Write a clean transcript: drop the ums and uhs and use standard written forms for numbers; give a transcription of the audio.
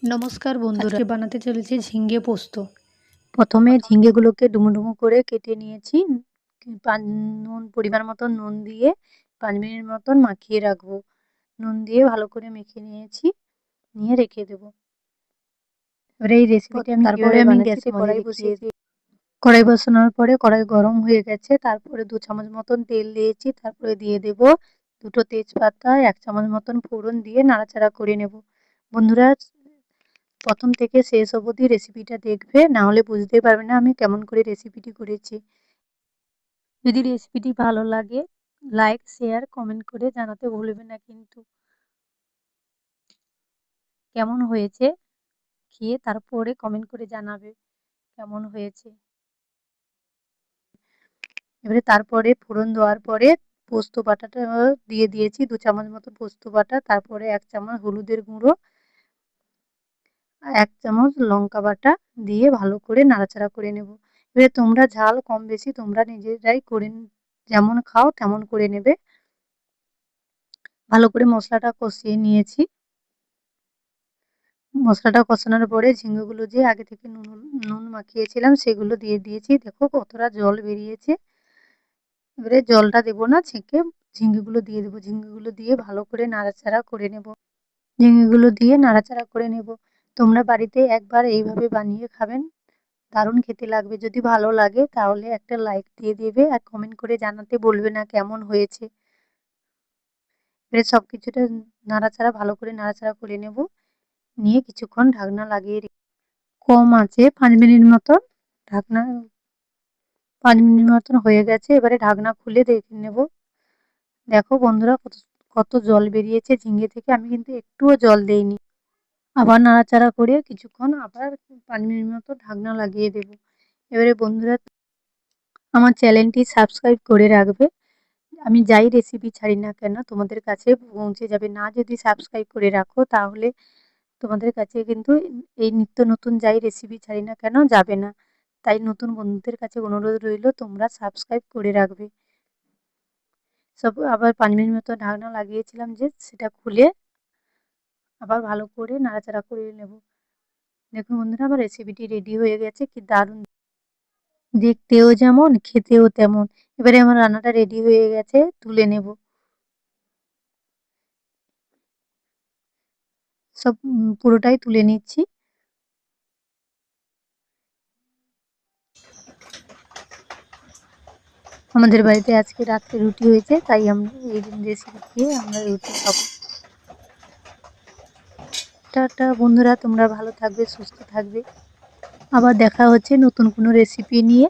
নমস্কার বন্ধুরা, আজকে বানাতে চলেছি ঝিঙ্গে পোস্ত। প্রথমে ঝিঙ্গেগুলোকে ডুমো ডুমো করে কেটে নিয়েছি। নুন পরিমাণ মতো নুন দিয়ে 5 মিনিট মতন মাখিয়ে রাখবো। নুন দিয়ে ভালো করে মেখে নিয়েছি, নিয়ে রেখে দেবো। এবারে এই রেসিপিটা আমি তারপরে কিভাবে আমি বানাচ্ছি গ্যাসে তোমাদের কড়াই দেখিয়ে বসিয়ে দিই। কড়াই বসানোর পরে কড়াই গরম হয়ে গেছে, তারপরে 2 চামচ মতন তেল দিয়েছি, তারপরে দিয়ে দেবো 2টো তেজপাতা, 1 চামচ মতন ফোড়ন দিয়ে নাড়াচাড়া করে নেব। বন্ধুরা, প্রথম থেকে শেষ অবধি রেসিপিটা দেখবে, না হলে বুঝতে পারবে না আমি কেমন করে রেসিপিটি করেছি। যদি রেসিপিটি ভালো লাগে লাইক, শেয়ার, কমেন্ট করে জানাতে ভুলবে না কিন্তু। কেমন হয়েছে খেয়ে তারপরে কমেন্ট করে জানাবে কেমন হয়েছে। এবারে তারপরে ফোড়ন দেওয়ার পরে পোস্ত বাটাটা দিয়ে দিয়েছি, 2 চামচ মতো পোস্ত বাটা, তারপরে 1 চামচ হলুদের গুঁড়ো, 1 চামচ লঙ্কা বাটা দিয়ে ভালো করে নাড়াচাড়া করে নেব। এবারে তোমরা ঝাল কম বেশি তোমরা নিজেরাই করে যেমন খাও তেমন করে নেবে। ভালো করে মশলাটা কষিয়ে নিয়েছি। মশলাটা কষানোর পরে ঝিঙ্গেগুলো যে আগে থেকে নুন মাখিয়েছিলাম সেগুলো দিয়ে দিয়েছি। দেখো কতটা জল বেরিয়েছে। এবারে জলটা দেবো না, ছেঁকে ঝিঙ্গেগুলো দিয়ে দেবো। ঝিঙ্গেগুলো দিয়ে ভালো করে নাড়াচাড়া করে নেব। ঝিঙ্গেগুলো দিয়ে নাড়াচাড়া করে নেব। তোমরা বাড়িতে একবার এইভাবে বানিয়ে খাবেন, দারুণ খেতে লাগবে। যদি ভালো লাগে তাহলে একটা লাইক দিয়ে দেবে আর কমেন্ট করে জানাতে বলবে না কেমন হয়েছে। এবারে সব কিছুটা নাড়াচাড়া ভালো করে নাড়াচাড়া করে নেব, নিয়ে কিছুক্ষণ ঢাকনা লাগিয়ে কম আঁচে 5 মিনিট মতন ঢাকনা 5 মিনিট মতন হয়ে গেছে। এবারে ঢাকনা খুলে দেখে নেব। দেখো বন্ধুরা কত কত জল বেরিয়েছে ঝিঙ্গে থেকে, আমি কিন্তু একটুও জল দেইনি। আবার নাড়াচাড়া করে কিছুক্ষণ আবার 5 মিনিট মতো ঢাকনা লাগিয়ে দেব। এবারে বন্ধুরা, আমার চ্যানেলটি সাবস্ক্রাইব করে রাখবে। আমি যাই রেসিপি ছাড়ি না কেন তোমাদের কাছে পৌঁছে যাবে। না যদি সাবস্ক্রাইব করে রাখো তাহলে তোমাদের কাছে কিন্তু এই নিত্য নতুন যাই রেসিপি ছাড়ি না কেন যাবে না। তাই নতুন বন্ধুদের কাছে অনুরোধ রইল তোমরা সাবস্ক্রাইব করে রাখবে। সব আবার 5 মিনিট মতো ঢাকনা লাগিয়েছিলাম যে সেটা খুলে আবার ভালো করে নাড়াচাড়া করে নেব। দেখুন বন্ধুরা, আমার রেসিপিটি রেডি হয়ে গেছে। কি দারুণ দেখতেও যেমন খেতেও তেমন। এবারে আমার রান্নাটা রেডি হয়ে গেছে, তুলে নেব। সব পুরোটাই তুলে নিচ্ছি। আমাদের বাড়িতে আজকে রাত্রে রুটি হয়েছে, তাই আমরা এই রেসিপি দিয়ে আমরা রুটি খাবো। টাটা বন্ধুরা, তোমরা ভালো থাকবে, সুস্থ থাকবে। আবার দেখা হচ্ছে নতুন কোনো রেসিপি নিয়ে।